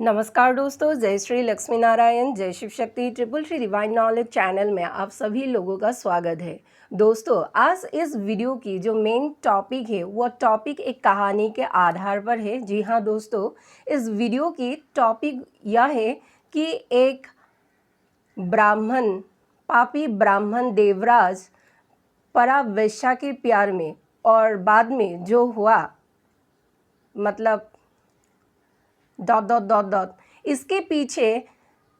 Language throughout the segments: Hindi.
नमस्कार दोस्तों, जय श्री लक्ष्मी नारायण, जय Shiv Shakti, triple Shri divine knowledge channel में आप सभी लोगों का स्वागत है। दोस्तों, आज इस वीडियो की जो मेन टॉपिक है वो टॉपिक एक कहानी के आधार पर है। जी हाँ दोस्तों, इस वीडियो की टॉपिक यह है कि एक ब्राह्मण, पापी ब्राह्मण देवराज परा वेश्या के प्यार में और बाद में जो हुआ, मतलब डॉट डॉट डॉट डॉट, इसके पीछे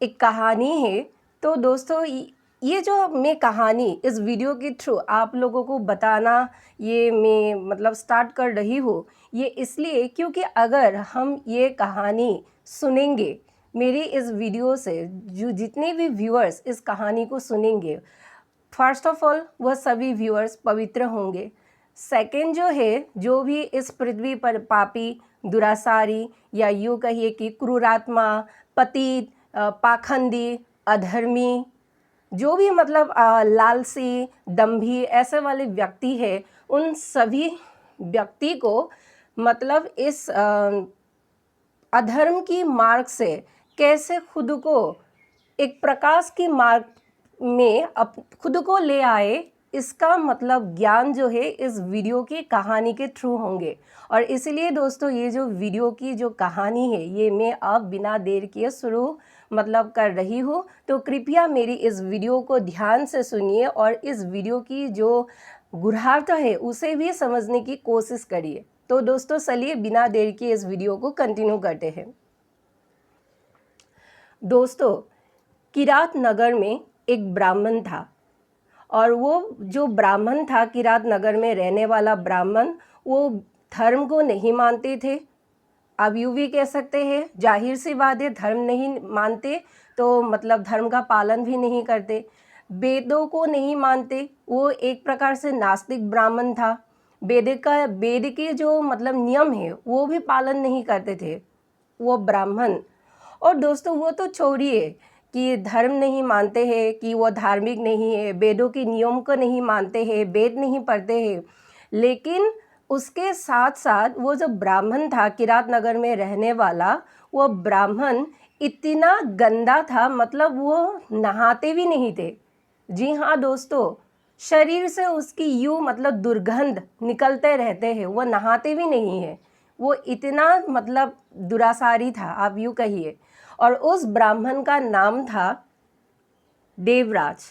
एक कहानी है। तो दोस्तों, ये जो मैं कहानी इस वीडियो के थ्रू आप लोगों को बताना ये मैं स्टार्ट कर रही हूँ, ये इसलिए क्योंकि अगर हम ये कहानी सुनेंगे, मेरी इस वीडियो से जो जितने भी व्यूअर्स इस कहानी को सुनेंगे, फर्स्ट ऑफ ऑल वह सभी व्यूअर्स पवित्र होंगे। सेकंड जो है, जो भी इस पृथ्वी पर पापी, दुराचारी या यूँ कहिए कि क्रूरात्मा, पतित, पाखंडी, अधर्मी, जो भी लालसी, दंभी ऐसे वाले व्यक्ति है, उन सभी व्यक्ति को इस अधर्म की मार्ग से कैसे खुद को एक प्रकाश की मार्ग में खुद को ले आए, इसका ज्ञान जो है इस वीडियो की कहानी के थ्रू होंगे। और इसलिए दोस्तों, ये जो वीडियो की जो कहानी है ये मैं अब बिना देर किए शुरू कर रही हूँ। तो कृपया मेरी इस वीडियो को ध्यान से सुनिए और इस वीडियो की जो गुरहार्थ है उसे भी समझने की कोशिश करिए। तो दोस्तों, चलिए बिना देर किए इस वीडियो को कंटिन्यू करते हैं। दोस्तों, किरात नगर में एक ब्राह्मण था और वो जो ब्राह्मण था, किरात नगर में रहने वाला ब्राह्मण, वो धर्म को नहीं मानते थे। अब यूँ भी कह सकते हैं, जाहिर सी बात है, धर्म नहीं मानते तो धर्म का पालन भी नहीं करते। वेदों को नहीं मानते, वो एक प्रकार से नास्तिक ब्राह्मण था। वेद के जो नियम है वो भी पालन नहीं करते थे वो ब्राह्मण। और दोस्तों, वो तो छोड़िए कि धर्म नहीं मानते हैं, कि वो धार्मिक नहीं है, वेदों के नियम को नहीं मानते हैं, वेद नहीं पढ़ते हैं, लेकिन उसके साथ साथ वो जो ब्राह्मण था किरात नगर में रहने वाला, वो ब्राह्मण इतना गंदा था, वो नहाते भी नहीं थे। जी हाँ दोस्तों, शरीर से उसकी यूँ दुर्गंध निकलते रहते हैं, वो नहाते भी नहीं है। वो इतना दुराचारी था, आप यूँ कहिए। और उस ब्राह्मण का नाम था देवराज।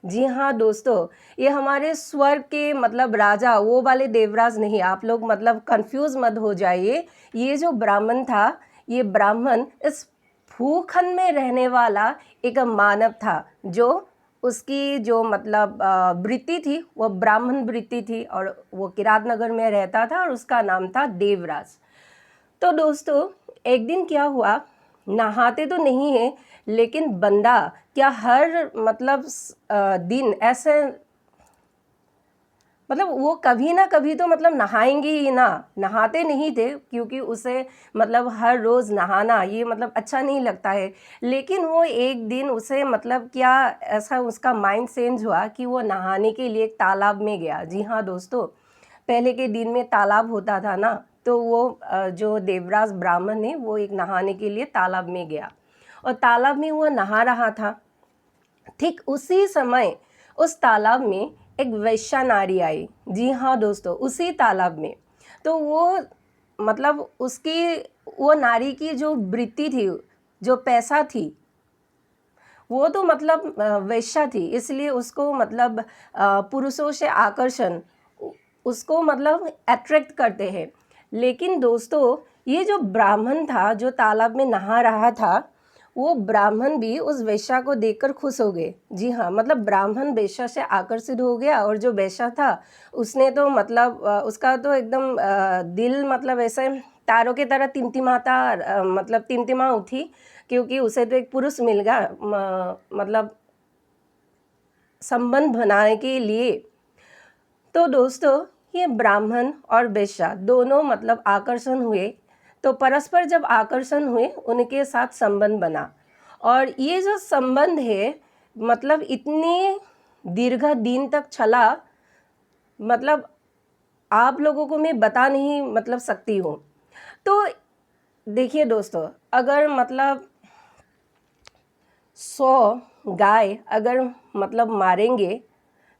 जी हाँ दोस्तों, ये हमारे स्वर्ग के राजा वो वाले देवराज नहीं, आप लोग कंफ्यूज मत हो जाइए। ये जो ब्राह्मण था, ये ब्राह्मण इस भूखंड में रहने वाला एक मानव था, जो उसकी जो वृत्ति थी वो ब्राह्मण वृत्ति थी और वो किरात नगर में रहता था और उसका नाम था देवराज। तो दोस्तों, एक दिन क्या हुआ, नहाते तो नहीं है लेकिन बंदा क्या हर दिन ऐसे वो कभी ना कभी तो नहाएंगे ही ना। नहाते नहीं थे क्योंकि उसे हर रोज़ नहाना ये अच्छा नहीं लगता है। लेकिन वो एक दिन उसे क्या ऐसा उसका माइंड चेंज हुआ कि वो नहाने के लिए एक तालाब में गया। जी हाँ दोस्तों, पहले के दिन में तालाब होता था ना, तो वो जो देवराज ब्राह्मण है वो एक नहाने के लिए तालाब में गया और तालाब में वो नहा रहा था। ठीक उसी समय उस तालाब में एक वैश्या नारी आई। जी हाँ दोस्तों, उसी तालाब में। तो वो उसकी वो नारी की जो वृत्ति थी, जो पैसा थी, वो तो वैश्या थी, इसलिए उसको पुरुषों से आकर्षण उसको अट्रैक्ट करते हैं। लेकिन दोस्तों, ये जो ब्राह्मण था जो तालाब में नहा रहा था, वो ब्राह्मण भी उस वेश्या को देखकर खुश हो गए। जी हाँ, ब्राह्मण वेश्या से आकर्षित हो गया और जो वेश्या था उसने तो उसका तो एकदम दिल ऐसे तारों की तरह टिमटिमा उठी, क्योंकि उसे तो एक पुरुष मिल गया संबंध बनाने के लिए। तो दोस्तों, ये ब्राह्मण और वेश्या दोनों आकर्षण हुए। तो परस्पर जब आकर्षण हुए, उनके साथ संबंध बना और ये जो संबंध है इतनी दीर्घ दिन तक चला, आप लोगों को मैं बता नहीं सकती हूँ। तो देखिए दोस्तों, अगर मतलब 100 गाय अगर मतलब मारेंगे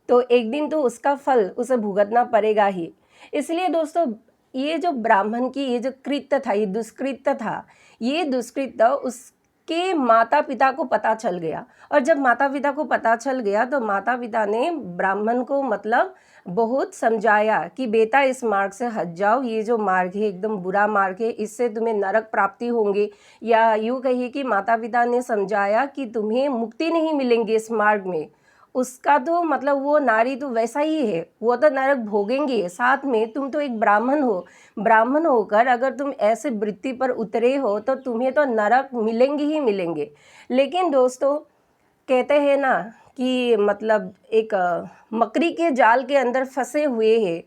तो एक दिन तो उसका फल उसे भुगतना पड़ेगा ही। इसलिए दोस्तों, ये जो ब्राह्मण की ये जो कृत्य था, ये दुष्कृत्य था, ये दुष्कृत्य उसके माता पिता को पता चल गया। और जब माता पिता को पता चल गया तो माता पिता ने ब्राह्मण को मतलब बहुत समझाया कि बेटा इस मार्ग से हट जाओ, ये जो मार्ग है एकदम बुरा मार्ग है, इससे तुम्हें नरक प्राप्ति होंगे। या यूँ कहिए कि माता पिता ने समझाया कि तुम्हें मुक्ति नहीं मिलेंगी इस मार्ग में। उसका तो मतलब वो नारी तो वैसा ही है, वो तो नरक भोगेंगे, साथ में तुम तो एक ब्राह्मण हो, ब्राह्मण होकर अगर तुम ऐसे वृत्ति पर उतरे हो तो तुम्हें तो नरक मिलेंगे ही मिलेंगे। लेकिन दोस्तों, कहते हैं ना कि मतलब एक मकड़ी के जाल के अंदर फंसे हुए हैं,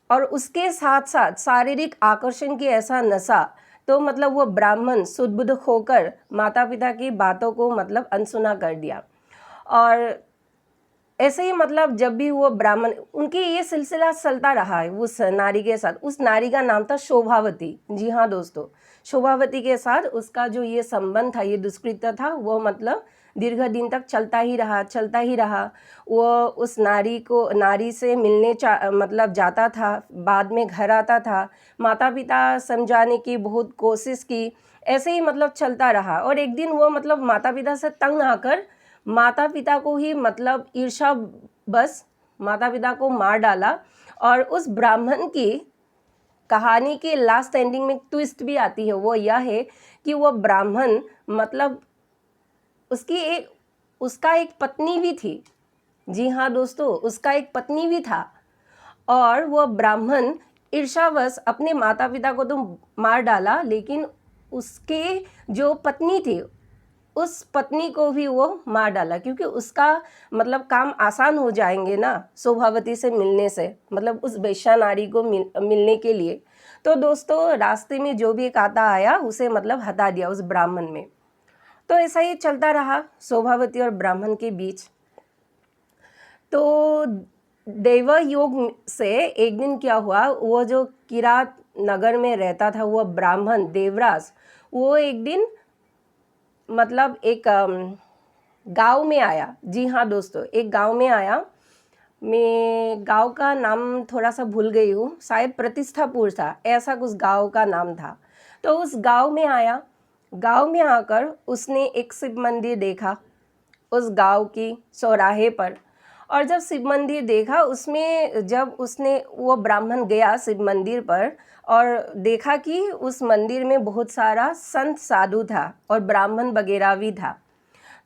और उसके साथ साथ शारीरिक आकर्षण की ऐसा नशा, तो मतलब वो ब्राह्मण सुदबुद होकर माता पिता की बातों को मतलब अनसुना कर दिया। और ऐसे ही मतलब जब भी वो ब्राह्मण, उनकी ये सिलसिला चलता रहा है उस नारी के साथ। उस नारी का नाम था शोभावती। जी हाँ दोस्तों, शोभावती के साथ उसका जो ये संबंध था, ये दुष्कृत्य था, वो मतलब दीर्घ दिन तक चलता ही रहा। वो उस नारी से मिलने मतलब जाता था, बाद में घर आता था, माता पिता समझाने की बहुत कोशिश की, ऐसे ही मतलब चलता रहा। और एक दिन वो मतलब माता पिता से तंग आकर माता पिता को ही मतलब ईर्ष्या बस माता पिता को मार डाला। और उस ब्राह्मण की कहानी के लास्ट एंडिंग में ट्विस्ट भी आती है, वो यह है कि वो ब्राह्मण मतलब उसका एक पत्नी भी थी। जी हाँ दोस्तों, उसका एक पत्नी भी था। और वो ब्राह्मण ईर्ष्यावश अपने माता पिता को तो मार डाला, लेकिन उसके जो पत्नी थी उस पत्नी को भी वो मार डाला, क्योंकि उसका मतलब काम आसान हो जाएंगे ना शोभावती से मिलने से, मतलब उस वैश्या नारी को मिलने के लिए। तो दोस्तों, रास्ते में जो भी एक आता आया उसे मतलब हटा दिया उस ब्राह्मण में। तो ऐसा ही चलता रहा शोभावती और ब्राह्मण के बीच। तो दैव योग से एक दिन क्या हुआ, वो जो किरात नगर में रहता था वो ब्राह्मण देवराज, वो एक दिन मतलब एक गांव में आया। जी हाँ दोस्तों, एक गांव में आया। मैं गांव का नाम थोड़ा सा भूल गई हूँ, शायद प्रतिष्ठापुर था, ऐसा कुछ गांव का नाम था। तो उस गांव में आया। गांव में आकर उसने एक शिव मंदिर देखा उस गांव की चौराहे पर। और जब शिव मंदिर देखा, उसमें जब उसने वो ब्राह्मण गया शिव मंदिर पर और देखा कि उस मंदिर में बहुत सारा संत साधु था और ब्राह्मण वगैरह भी था।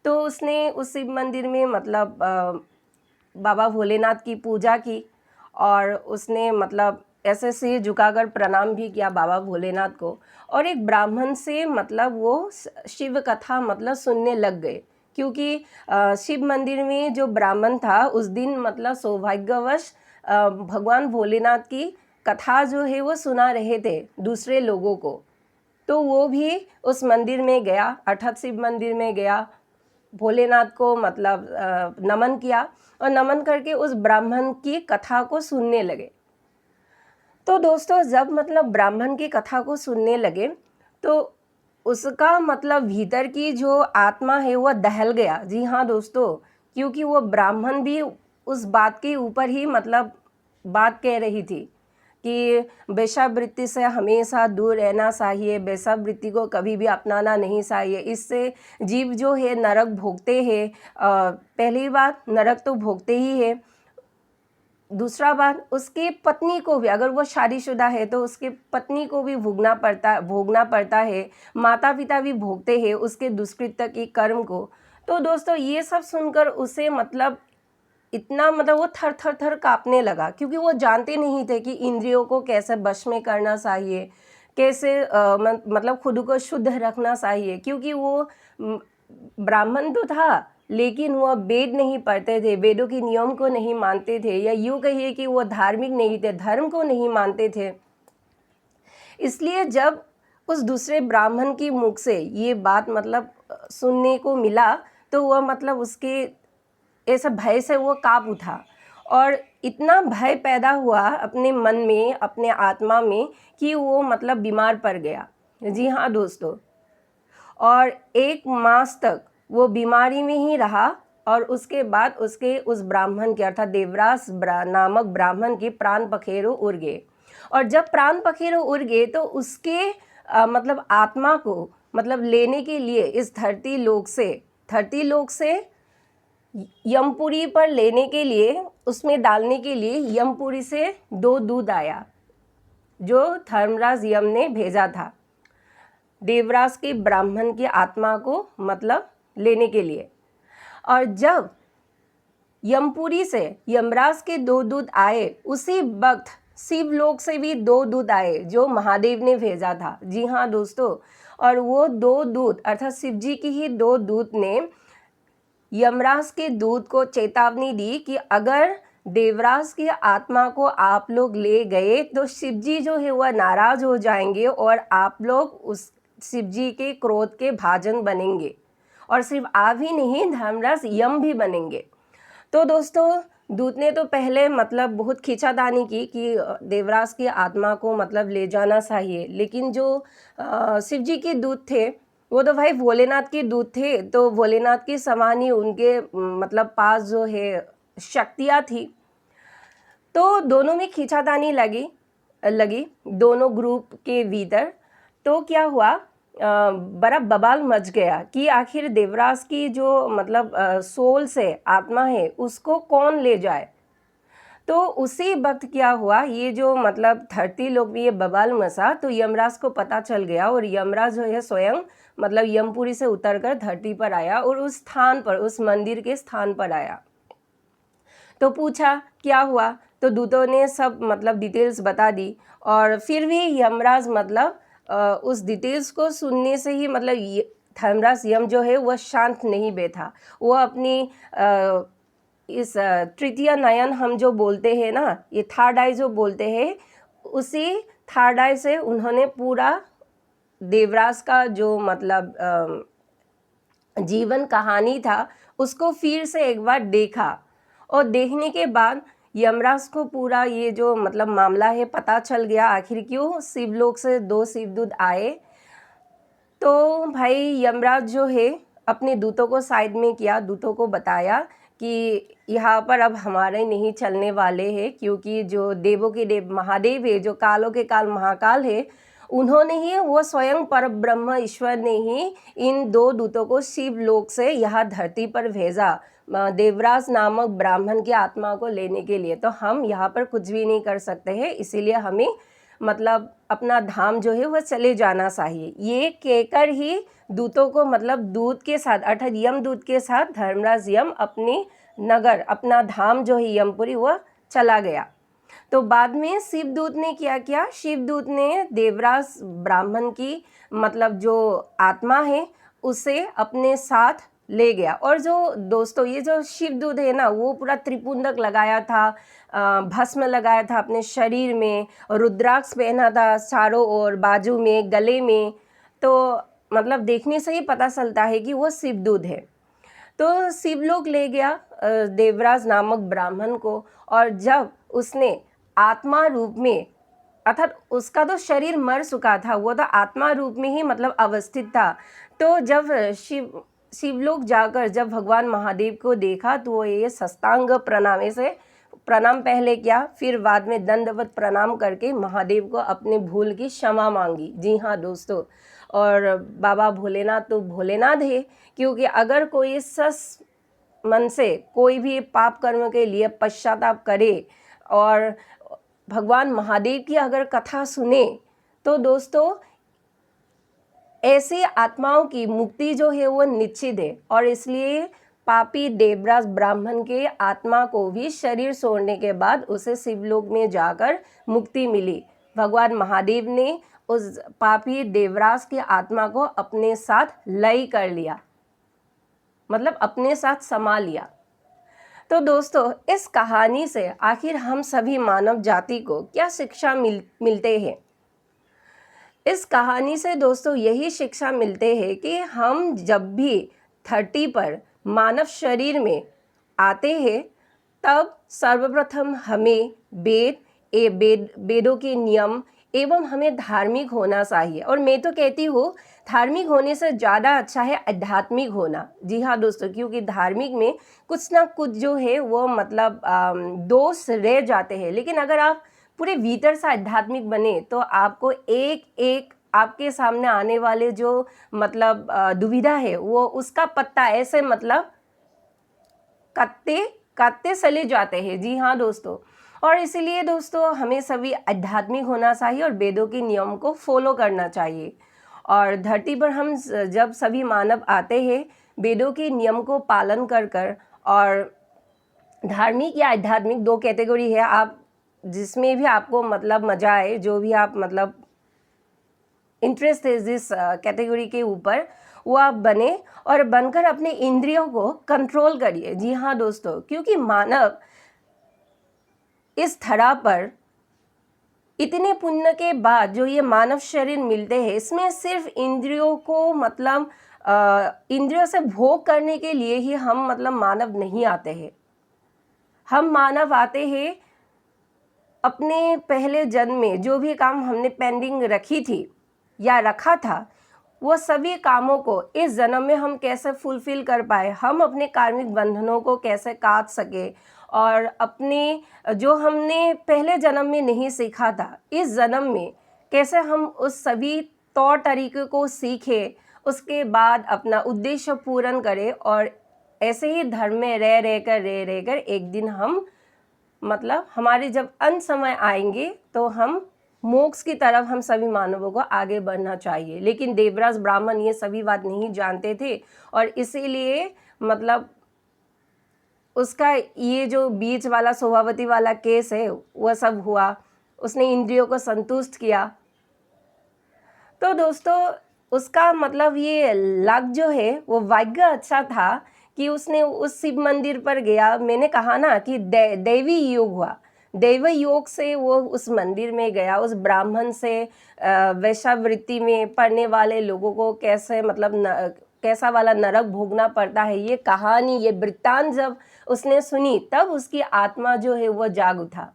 तो उसने उस शिव मंदिर में मतलब बाबा भोलेनाथ की पूजा की, और उसने मतलब ऐसे सिर झुकाकर प्रणाम भी किया बाबा भोलेनाथ को। और एक ब्राह्मण से मतलब वो शिव कथा मतलब सुनने लग गए, क्योंकि शिव मंदिर में जो ब्राह्मण था उस दिन मतलब सौभाग्यवश भगवान भोलेनाथ की कथा जो है वो सुना रहे थे दूसरे लोगों को। तो वो भी उस मंदिर में गया, अर्थात शिव मंदिर में गया, भोलेनाथ को मतलब नमन किया, और नमन करके उस ब्राह्मण की कथा को सुनने लगे। तो दोस्तों, जब मतलब ब्राह्मण की कथा को सुनने लगे तो उसका मतलब भीतर की जो आत्मा है वो दहल गया। जी हाँ दोस्तों, क्योंकि वो ब्राह्मण भी उस बात के ऊपर ही मतलब बात कह रही थी कि वेश्यावृत्ति से हमेशा दूर रहना चाहिए, वेश्यावृत्ति को कभी भी अपनाना नहीं चाहिए, इससे जीव जो है नरक भोगते हैं। पहली बात, नरक तो भोगते ही है, दूसरा बात उसकी पत्नी को भी, अगर वो शादीशुदा है तो उसके पत्नी को भी भोगना पड़ता है, माता पिता भी भोगते हैं उसके दुष्कृत्य की कर्म को। तो दोस्तों, ये सब सुनकर उसे मतलब इतना मतलब वो थर थर थर काँपने लगा, क्योंकि वो जानते नहीं थे कि इंद्रियों को कैसे वश में करना चाहिए, कैसे मतलब खुद को शुद्ध रखना चाहिए। क्योंकि वो ब्राह्मण तो था, लेकिन वो वेद नहीं पढ़ते थे, वेदों के नियम को नहीं मानते थे, या यूँ कहिए कि वो धार्मिक नहीं थे, धर्म को नहीं मानते थे। इसलिए जब उस दूसरे ब्राह्मण की मुख से ये बात मतलब सुनने को मिला, तो वह मतलब उसके ऐसा भय से वो काँप उठा। और इतना भय पैदा हुआ अपने मन में, अपने आत्मा में, कि वो मतलब बीमार पड़ गया। जी हाँ दोस्तों, और 1 मास तक वो बीमारी में ही रहा। और उसके बाद उसके उस ब्राह्मण के अर्थात देवरास नामक ब्राह्मण के प्राण पखेरु उड़ गए। और जब प्राण पखेरु उड़ गए तो उसके मतलब आत्मा को मतलब लेने के लिए इस धरती लोक से यमपुरी पर लेने के लिए, उसमें डालने के लिए यमपुरी से 2 दूत आया जो धर्मराज यम ने भेजा था देवराज के ब्राह्मण की आत्मा को मतलब लेने के लिए। और जब यमपुरी से यमराज के 2 दूत आए, उसी वक्त शिवलोक से भी 2 दूत आए जो महादेव ने भेजा था। जी हाँ दोस्तों, और वो 2 दूत अर्थात शिव जी की ही 2 दूत ने यमराज के दूत को चेतावनी दी कि अगर देवराज की आत्मा को आप लोग ले गए तो शिव जी जो है वह नाराज हो जाएंगे और आप लोग उस शिव जी के क्रोध के भाजन बनेंगे, और सिर्फ आप ही नहीं, धर्मराज यम भी बनेंगे। तो दोस्तों, दूत ने तो पहले मतलब बहुत खींचातानी की कि देवराज की आत्मा को मतलब ले जाना चाहिए, लेकिन जो शिव जी के दूत थे वो तो भाई भोलेनाथ के दूत थे, तो भोलेनाथ के समान ही उनके मतलब पास जो है शक्तियाँ थी। तो दोनों में खींचातानी लगी दोनों ग्रुप के भीतर। तो क्या हुआ, बड़ा बवाल मच गया कि आखिर देवराज की जो मतलब सोल से आत्मा है उसको कौन ले जाए। तो उसी वक्त क्या हुआ, ये जो मतलब धरती लोक में ये बवाल मचा, तो यमराज को पता चल गया और यमराज जो है स्वयं मतलब यमपुरी से उतरकर धरती पर आया और उस स्थान पर, उस मंदिर के स्थान पर आया। तो पूछा क्या हुआ, तो दूतों ने सब मतलब डिटेल्स बता दी। और फिर भी यमराज मतलब उस डिटेल्स को सुनने से ही मतलब धर्मराज यम जो है वह शांत नहीं बैठा। वो अपनी इस तृतीय नयन हम जो बोलते हैं ना, ये थर्ड आई जो बोलते हैं, उसी थर्ड आई से उन्होंने पूरा देवराज का जो मतलब जीवन कहानी था उसको फिर से एक बार देखा। और देखने के बाद यमराज को पूरा ये जो मतलब मामला है पता चल गया, आखिर क्यों शिवलोक से 2 शिवदूत आए। तो भाई यमराज जो है अपने दूतों को साइड में किया, दूतों को बताया कि यहाँ पर अब हमारे नहीं चलने वाले हैं, क्योंकि जो देवों के देव महादेव है, जो कालों के काल महाकाल है, उन्होंने ही, वो स्वयं पर ब्रह्म ईश्वर ने ही इन 2 दूतों को शिवलोक से यहाँ धरती पर भेजा देवराज नामक ब्राह्मण की आत्मा को लेने के लिए। तो हम यहाँ पर कुछ भी नहीं कर सकते हैं, इसीलिए हमें मतलब अपना धाम जो है वह चले जाना चाहिए। ये कहकर ही दूतों को मतलब दूत के साथ अर्थात यमदूत के साथ धर्मराज यम अपनी नगर, अपना धाम जो है यमपुरी, वह चला गया। तो बाद में शिवदूत ने क्या किया, शिवदूत ने देवराज ब्राह्मण की मतलब जो आत्मा है उसे अपने साथ ले गया। और जो दोस्तों ये जो शिवदूत है ना, वो पूरा त्रिपुंडक लगाया था, भस्म लगाया था अपने शरीर में, रुद्राक्ष पहना था चारों ओर, बाजू में, गले में। तो मतलब देखने से ही पता चलता है कि वो शिवदूत है। तो शिवलोक ले गया देवराज नामक ब्राह्मण को, और जब उसने आत्मा रूप में, अर्थात उसका तो शरीर मर चुका था, वो तो आत्मा रूप में ही मतलब अवस्थित था। तो जब शिवलोक जाकर जब भगवान महादेव को देखा तो वो ये साष्टांग प्रणाम, ऐसे प्रणाम पहले किया, फिर बाद में दंडवत प्रणाम करके महादेव को अपने भूल की क्षमा मांगी। जी हाँ दोस्तों, और बाबा भोलेनाथ तो भोलेनाथ है, क्योंकि अगर कोई सस मन से कोई भी पाप कर्म के लिए पश्चाताप करे और भगवान महादेव की अगर कथा सुने, तो दोस्तों ऐसी आत्माओं की मुक्ति जो है वो निश्चित है। और इसलिए पापी देवराज ब्राह्मण के आत्मा को भी शरीर छोड़ने के बाद उसे शिवलोक में जाकर मुक्ति मिली। भगवान महादेव ने उस पापी देवराज की आत्मा को अपने साथ लय कर लिया, मतलब अपने साथ समा लिया। तो दोस्तों, इस कहानी से आखिर हम सभी मानव जाति को क्या शिक्षा मिलते हैं? इस कहानी से दोस्तों यही शिक्षा मिलते हैं कि हम जब भी धरती पर मानव शरीर में आते हैं तब सर्वप्रथम हमें वेदों के नियम एवं हमें धार्मिक होना चाहिए। और मैं तो कहती हूँ धार्मिक होने से ज़्यादा अच्छा है आध्यात्मिक होना। जी हाँ दोस्तों, क्योंकि धार्मिक में कुछ ना कुछ जो है वो मतलब दोष रह जाते हैं, लेकिन अगर आप पूरे भीतर से आध्यात्मिक बने तो आपको एक एक आपके सामने आने वाले जो मतलब दुविधा है वो उसका पत्ता ऐसे मतलब काटते काटते चले जाते हैं। जी हाँ दोस्तों, और इसीलिए दोस्तों हमें सभी आध्यात्मिक होना चाहिए और वेदों के नियम को फॉलो करना चाहिए। और धरती पर हम जब सभी मानव आते हैं वेदों के नियम को पालन कर कर, और धार्मिक या आध्यात्मिक दो कैटेगरी है, आप जिसमें भी आपको मतलब मजा आए, जो भी आप मतलब इंटरेस्ट है जिस कैटेगरी के ऊपर, वो आप बने और बनकर अपने इंद्रियों को कंट्रोल करिए। जी हाँ दोस्तों, क्योंकि मानव इस धरा पर इतने पुण्य के बाद जो ये मानव शरीर मिलते हैं, इसमें सिर्फ इंद्रियों को मतलब इंद्रियों से भोग करने के लिए ही हम मतलब मानव नहीं आते हैं। हम मानव आते हैं अपने पहले जन्म में जो भी काम हमने पेंडिंग रखी थी या रखा था, वो सभी कामों को इस जन्म में हम कैसे फुलफिल कर पाए, हम अपने कार्मिक बंधनों को कैसे काट सके, और अपने जो हमने पहले जन्म में नहीं सीखा था इस जन्म में कैसे हम उस सभी तौर तरीके को सीखें, उसके बाद अपना उद्देश्य पूर्ण करें। और ऐसे ही धर्म में रह रहकर एक दिन हम मतलब हमारे जब अंत समय आएंगे तो हम मोक्ष की तरफ हम सभी मानवों को आगे बढ़ना चाहिए। लेकिन देवराज ब्राह्मण ये सभी बात नहीं जानते थे, और इसीलिए मतलब उसका ये जो बीच वाला स्वभावती वाला केस है वह सब हुआ, उसने इंद्रियों को संतुष्ट किया। तो दोस्तों उसका मतलब ये लक जो है वो भाग्य अच्छा था कि उसने उस शिव मंदिर पर गया। मैंने कहा ना कि दैवी योग हुआ, दैव योग से वो उस मंदिर में गया, उस ब्राह्मण से वैश्यावृत्ति में पढ़ने वाले लोगों को कैसे मतलब कैसा वाला नरक भोगना पड़ता है, ये कहानी ये वृत्तांत जब उसने सुनी तब उसकी आत्मा जो है वो जाग उठा।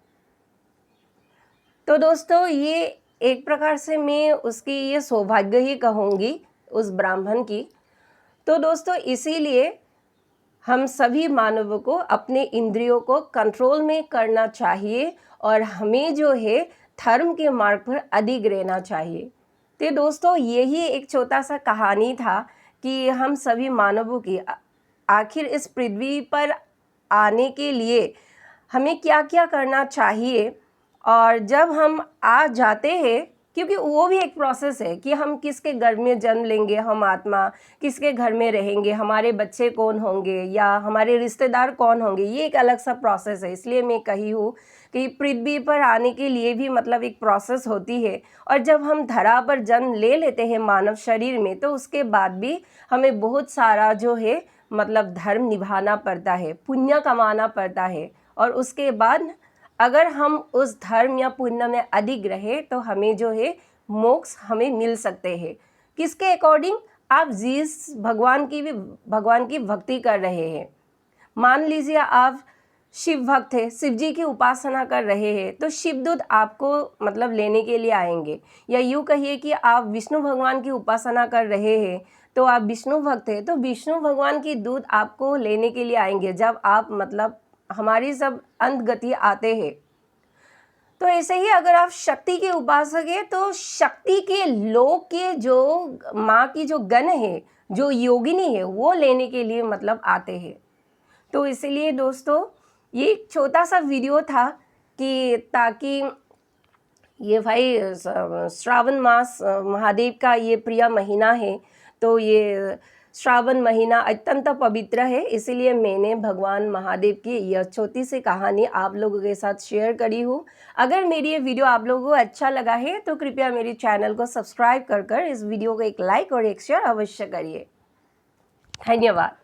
तो दोस्तों ये एक प्रकार से मैं उसकी ये सौभाग्य ही कहूँगी उस ब्राह्मण की। तो दोस्तों इसीलिए हम सभी मानवों को अपने इंद्रियों को कंट्रोल में करना चाहिए और हमें जो है धर्म के मार्ग पर अडिग रहना चाहिए। तो दोस्तों यही एक छोटा सा कहानी था कि हम सभी मानवों की आखिर इस पृथ्वी पर आने के लिए हमें क्या क्या करना चाहिए, और जब हम आ जाते हैं, क्योंकि वो भी एक प्रोसेस है कि हम किसके घर में जन्म लेंगे, हम आत्मा किसके घर में रहेंगे, हमारे बच्चे कौन होंगे या हमारे रिश्तेदार कौन होंगे, ये एक अलग सा प्रोसेस है। इसलिए मैं कही हूँ कि पृथ्वी पर आने के लिए भी मतलब एक प्रोसेस होती है, और जब हम धरा पर जन्म ले लेते हैं मानव शरीर में तो उसके बाद भी हमें बहुत सारा जो है मतलब धर्म निभाना पड़ता है, पुण्य कमाना पड़ता है, और उसके बाद अगर हम उस धर्म या पुण्य में अधिक रहे तो हमें जो है मोक्ष हमें मिल सकते हैं। किसके अकॉर्डिंग, आप जिस भगवान की भक्ति कर रहे हैं। मान लीजिए आप शिव भक्त है, शिव जी की उपासना कर रहे हैं, तो शिवदूत आपको मतलब लेने के लिए आएंगे। या यूँ कहिए कि आप विष्णु भगवान की उपासना कर रहे हैं तो आप विष्णु भक्त हैं, तो विष्णु भगवान की दूत आपको लेने के लिए आएंगे जब आप मतलब हमारी सब अंत गति आते हैं। तो ऐसे ही अगर आप शक्ति के उपासक है तो शक्ति के लोक के जो माँ की जो गण है, जो योगिनी है, वो लेने के लिए मतलब आते हैं। तो इसीलिए दोस्तों ये एक छोटा सा वीडियो था कि ताकि ये भाई श्रावण मास महादेव का ये प्रिय महीना है, तो ये श्रावण महीना अत्यंत पवित्र है, इसीलिए मैंने भगवान महादेव की यह छोटी सी कहानी आप लोगों के साथ शेयर करी हूँ। अगर मेरी ये वीडियो आप लोगों को अच्छा लगा है तो कृपया मेरे चैनल को सब्सक्राइब कर इस वीडियो को एक लाइक और एक शेयर अवश्य करिए। धन्यवाद।